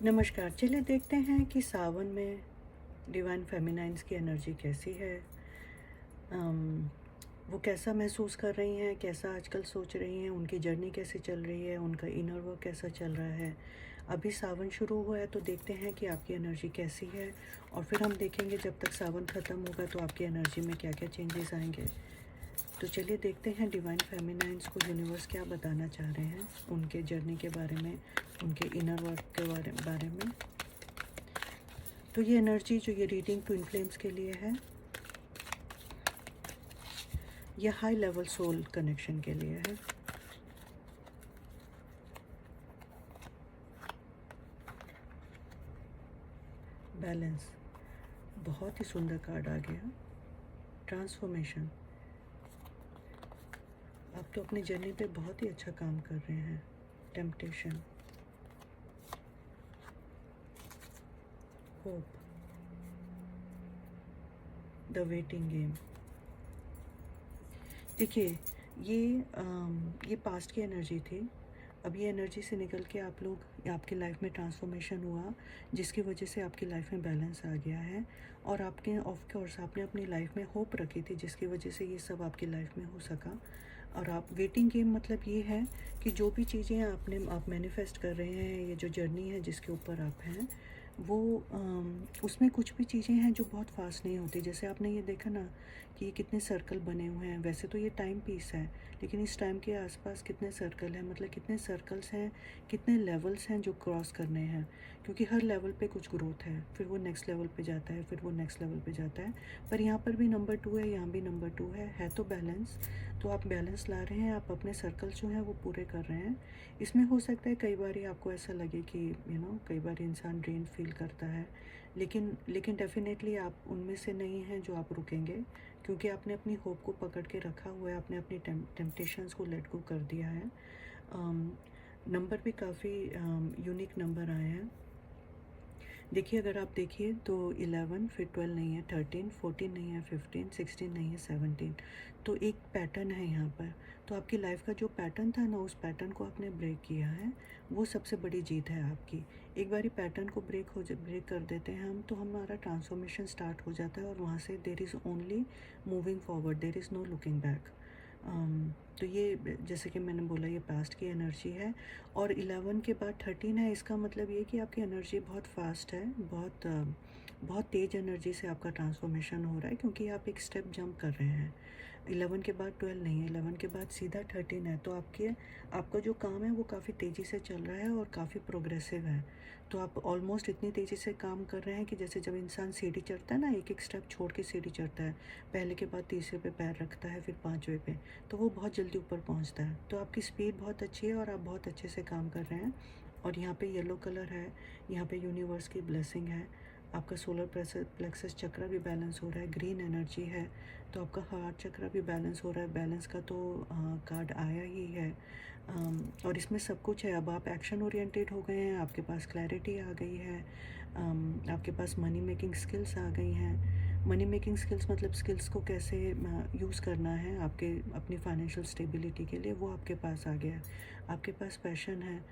नमस्कार। चलिए देखते हैं कि सावन में डिवाइन फेमिनाइन्स की एनर्जी कैसी है। अम, वो कैसा महसूस कर रही हैं, कैसा आजकल सोच रही हैं, उनकी जर्नी कैसे चल रही है, उनका इनर वर्क कैसा चल रहा है। अभी सावन शुरू हुआ है तो देखते हैं कि आपकी एनर्जी कैसी है, और फिर हम देखेंगे जब तक सावन ख़त्म होगा तो आपकी एनर्जी में क्या क्या चेंजेस आएंगे। तो चलिए देखते हैं डिवाइन फेमिनाइन्स को यूनिवर्स क्या बताना चाह रहे हैं उनके जर्नी के बारे में, उनके इनर वर्क के बारे में। तो ये एनर्जी जो ये रीडिंग ट्विन फ्लेम्स के लिए है, ये हाई लेवल सोल कनेक्शन के लिए है। बैलेंस, बहुत ही सुंदर कार्ड आ गया। ट्रांसफॉर्मेशन, आप तो अपनी जर्नी पे बहुत ही अच्छा काम कर रहे हैं। Temptation, hope, the waiting game. देखिए, ये पास्ट की एनर्जी थी। अब ये एनर्जी से निकल के आप लोग, आपकी लाइफ में ट्रांसफॉर्मेशन हुआ, जिसकी वजह से आपकी लाइफ में बैलेंस आ गया है। और आपके ऑफ कोर्स आपने अपनी लाइफ में होप रखी थी, जिसकी वजह से ये सब आपकी लाइफ में हो सका। और आप वेटिंग गेम मतलब ये है कि जो भी चीज़ें आप मैनिफेस्ट कर रहे हैं, ये जो जर्नी है जिसके ऊपर आप हैं, वो उसमें कुछ भी चीज़ें हैं जो बहुत फास्ट नहीं होती। जैसे आपने ये देखा ना कि ये कितने सर्कल बने हुए हैं। वैसे तो ये टाइम पीस है, लेकिन इस टाइम के आसपास कितने सर्कल हैं, मतलब कितने सर्कल्स हैं, कितने लेवल्स हैं जो क्रॉस करने हैं। क्योंकि हर लेवल पे कुछ ग्रोथ है, फिर वो नेक्स्ट लेवल पे जाता है, फिर वो नेक्स्ट लेवल पे जाता है। पर यहाँ पर भी नंबर 2 है, यहाँ भी नंबर 2 है तो बैलेंस। तो आप बैलेंस ला रहे हैं, आप अपने सर्कल्स जो हैं वो पूरे कर रहे हैं। इसमें हो सकता है कई बार आपको ऐसा लगे कि कई बार इंसान ड्रेन फील करता है, लेकिन डेफिनेटली आप उनमें से नहीं हैं जो आप रुकेंगे, क्योंकि आपने अपनी होप को पकड़ के रखा हुआ है, आपने अपनी टेम्पटेशंस को लेट गो कर दिया है। नंबर भी काफ़ी यूनिक नंबर आए हैं। देखिए, अगर आप देखिए तो 11, फिर 12 नहीं है, 13, 14 नहीं है, 15, 16 नहीं है, 17। तो एक पैटर्न है यहाँ पर। तो आपकी लाइफ का जो पैटर्न था ना, उस पैटर्न को आपने ब्रेक किया है, वो सबसे बड़ी जीत है आपकी। एक बारी पैटर्न को ब्रेक कर देते हैं हम, तो हमारा ट्रांसफॉर्मेशन स्टार्ट हो जाता है, और वहाँ से there is only moving forward, there is no looking back. तो ये जैसे कि मैंने बोला, ये पास्ट की एनर्जी है। और 11 के बाद 13 है, इसका मतलब ये कि आपकी एनर्जी बहुत फास्ट है, बहुत तेज़ एनर्जी से आपका ट्रांसफॉर्मेशन हो रहा है, क्योंकि आप एक स्टेप जंप कर रहे हैं। 11 के बाद 12 नहीं है, 11 के बाद सीधा 13 है। तो आपका जो काम है वो काफ़ी तेज़ी से चल रहा है और काफ़ी प्रोग्रेसिव है। तो आप ऑलमोस्ट इतनी तेज़ी से काम कर रहे हैं कि जैसे जब इंसान सीढ़ी चढ़ता है ना, एक एक स्टेप छोड़ के सीढ़ी चढ़ता है, पहले के बाद तीसरे पे पैर रखता है, फिर पाँचवें पे, तो वो बहुत जल्दी ऊपर पहुंचता है। तो आपकी स्पीड बहुत अच्छी है और आप बहुत अच्छे से काम कर रहे हैं। और यहाँ पे येलो कलर है, यहाँ पे यूनिवर्स की ब्लेसिंग है। आपका सोलर प्लेक्सस चक्र भी बैलेंस हो रहा है, ग्रीन एनर्जी है। तो आपका हार्ट चक्र भी बैलेंस हो रहा है। बैलेंस का तो कार्ड आया ही है। और इसमें सब कुछ है। अब आप एक्शन ओरिएंटेड हो गए हैं, आपके पास क्लैरिटी आ गई है, आपके पास मनी मेकिंग स्किल्स आ गई हैं। मनी मेकिंग स्किल्स मतलब स्किल्स को कैसे यूज़ करना है आपके अपनी फाइनेंशियल स्टेबिलिटी के लिए, वो आपके पास आ गया है। आपके पास पैशन है,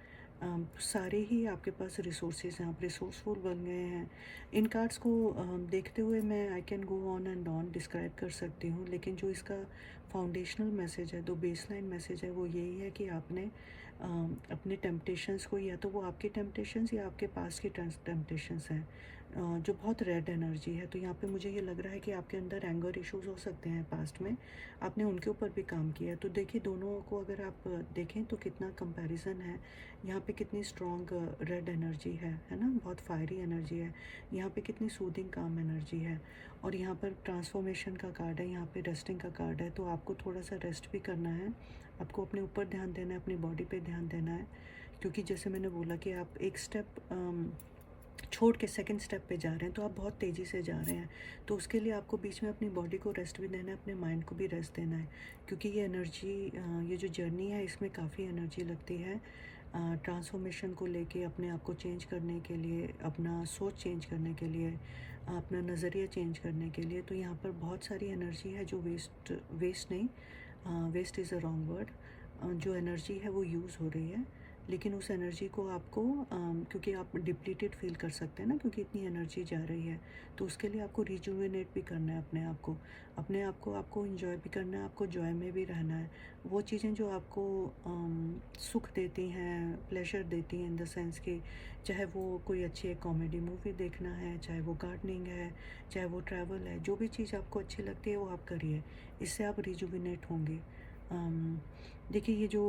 सारे ही आपके पास रिसोर्सेज हैं, आप रिसोर्सफुल बन गए हैं। इन कार्ड्स को देखते हुए मैं I can go on and on describe कर सकती हूँ, लेकिन जो इसका फाउंडेशनल मैसेज है, जो बेसलाइन मैसेज है, वो यही है कि आपने अपने टेम्पटेशंस को, या तो वो आपके टेम्पटेशंस या आपके पास के टेम्पटेशंस हैं, जो बहुत रेड एनर्जी है। तो यहाँ पे मुझे ये लग रहा है कि आपके अंदर एंगर इश्यूज हो सकते हैं पास्ट में, आपने उनके ऊपर भी काम किया। तो देखिए, दोनों को अगर आप देखें तो कितना कंपैरिजन है। यहाँ पे कितनी स्ट्रॉन्ग रेड एनर्जी है ना, बहुत फायरी एनर्जी है। यहाँ पे कितनी सूदिंग काम एनर्जी है। और यहाँ पर ट्रांसफॉर्मेशन का कार्ड है, यहाँ पे रेस्टिंग का कार्ड है। तो आपको थोड़ा सा रेस्ट भी करना है, आपको अपने ऊपर ध्यान देना है, अपनी बॉडी पे ध्यान देना है। क्योंकि जैसे मैंने बोला कि आप एक स्टेप छोड़ के सेकंड स्टेप पे जा रहे हैं, तो आप बहुत तेज़ी से जा रहे हैं। तो उसके लिए आपको बीच में अपनी बॉडी को रेस्ट भी देना है, अपने माइंड को भी रेस्ट देना है। क्योंकि ये एनर्जी, ये जो जर्नी है, इसमें काफ़ी एनर्जी लगती है ट्रांसफॉर्मेशन को लेके, अपने आप को चेंज करने के लिए, अपना सोच चेंज करने के लिए, अपना नज़रिया चेंज करने के लिए। तो यहाँ पर बहुत सारी एनर्जी है जो वेस्ट नहीं, waste is a wrong word, जो एनर्जी है वो यूज़ हो रही है। लेकिन उस एनर्जी को आपको क्योंकि आप डिप्लीटेड फील कर सकते हैं ना, क्योंकि इतनी एनर्जी जा रही है, तो उसके लिए आपको रिजुविनेट भी करना है अपने आप को आपको इंजॉय भी करना है, आपको जॉय में भी रहना है। वो चीज़ें जो आपको सुख देती हैं, प्लेजर देती हैं, इन द सेंस कि चाहे वो कोई अच्छी एक कॉमेडी मूवी देखना है, चाहे वो गार्डनिंग है, चाहे वो ट्रैवल है, जो भी चीज़ आपको अच्छी लगती है वो आप करिए। इससे आप रिजुविनेट होंगे। अम, देखिए ये जो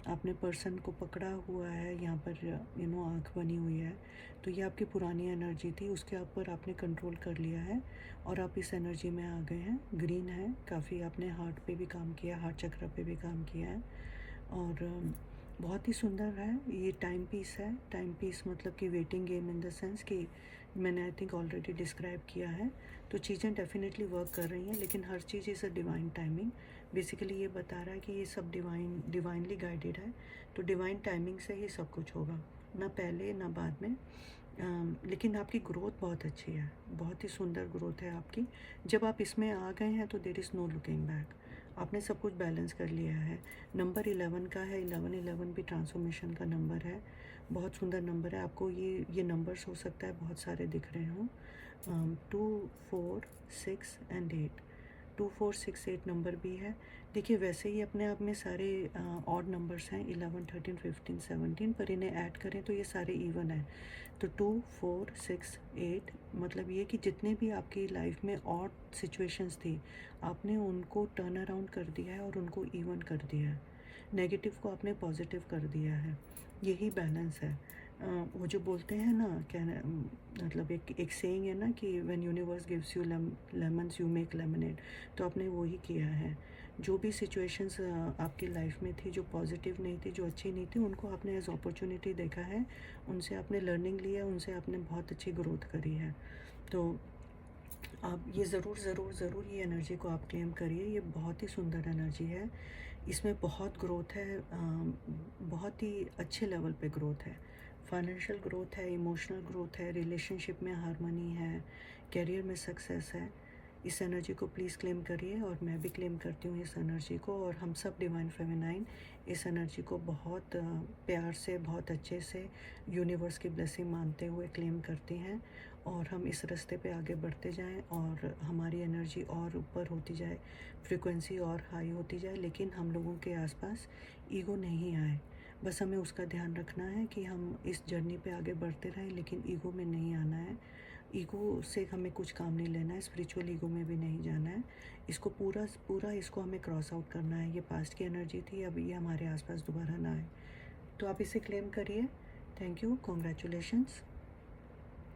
आपने पर्सन को पकड़ा हुआ है यहाँ पर, आँख बनी हुई है, तो ये आपकी पुरानी एनर्जी थी, उसके ऊपर आपने कंट्रोल कर लिया है और आप इस एनर्जी में आ गए हैं। ग्रीन है, काफ़ी आपने हार्ट पे भी काम किया, हार्ट चक्र पे भी काम किया है और बहुत ही सुंदर है। ये टाइम पीस है। टाइम पीस मतलब कि waiting game in the sense कि मैंने आई थिंक ऑलरेडी डिस्क्राइब किया है। तो चीज़ें डेफिनेटली वर्क कर रही हैं, लेकिन हर चीज़ is a divine timing. Basically ये बता रहा है कि ये सब डिवाइनली गाइडेड है, तो डिवाइन टाइमिंग से ही सब कुछ होगा, ना पहले ना बाद में। लेकिन आपकी ग्रोथ बहुत अच्छी है, बहुत ही सुंदर ग्रोथ है आपकी। जब आप इसमें आ गए हैं तो there is no looking back. आपने सब कुछ बैलेंस कर लिया है। नंबर 11 का है, 11 भी ट्रांसफॉर्मेशन का नंबर है। बहुत सुंदर नंबर है। आपको ये नंबर्स हो सकता है बहुत सारे दिख रहे हों। 2, 4, 6 एंड 8। 2, 4, 6, 8 नंबर भी है। देखिए वैसे ही अपने आप में सारे ऑड नंबर्स हैं, 11, 13, 15, 17, पर इन्हें ऐड करें तो ये सारे इवन है। तो 2, 4, 6, 8 मतलब ये कि जितने भी आपकी लाइफ में ऑड सिचुएशंस थी, आपने उनको टर्न अराउंड कर दिया है और उनको इवन कर दिया है। नेगेटिव को आपने पॉजिटिव कर दिया है। यही बैलेंस है। वो जो बोलते हैं ना, मतलब एक सेइंग है ना कि when universe gives you lemons you make lemonade. तो आपने वही किया है। जो भी सिचुएशंस आपकी लाइफ में थी जो पॉजिटिव नहीं थी, जो अच्छी नहीं थी, उनको आपने एज अपॉर्चुनिटी देखा है, उनसे आपने लर्निंग लिया, उनसे आपने बहुत अच्छी ग्रोथ करी है। तो आप ये ज़रूर ज़रूर ज़रूर ये एनर्जी को आप क्लेम करिए। ये बहुत ही सुंदर एनर्जी है। इसमें बहुत ग्रोथ है, बहुत ही अच्छे लेवल पे ग्रोथ है। फाइनेंशियल ग्रोथ है, इमोशनल ग्रोथ है, रिलेशनशिप में हार्मनी है, करियर में सक्सेस है। इस एनर्जी को प्लीज़ क्लेम करिए और मैं भी क्लेम करती हूँ इस एनर्जी को, और हम सब डिवाइन फेमिनाइन इस एनर्जी को बहुत प्यार से, बहुत अच्छे से यूनिवर्स की ब्लेसिंग मानते हुए क्लेम करते हैं। और हम इस रास्ते पे आगे बढ़ते जाएं और हमारी एनर्जी और ऊपर होती जाए, फ्रीक्वेंसी और हाई होती जाए, लेकिन हम लोगों के आसपास ईगो नहीं आए। बस हमें उसका ध्यान रखना है कि हम इस जर्नी पे आगे बढ़ते रहें, लेकिन ईगो में नहीं आना है। ईगो से हमें कुछ काम नहीं लेना है, स्पिरिचुअल ईगो में भी नहीं जाना है। इसको पूरा पूरा इसको हमें क्रॉस आउट करना है। ये पास्ट की एनर्जी थी, अब ये हमारे आसपास दोबारा ना आए। तो आप इसे क्लेम करिए। Thank you, congratulations.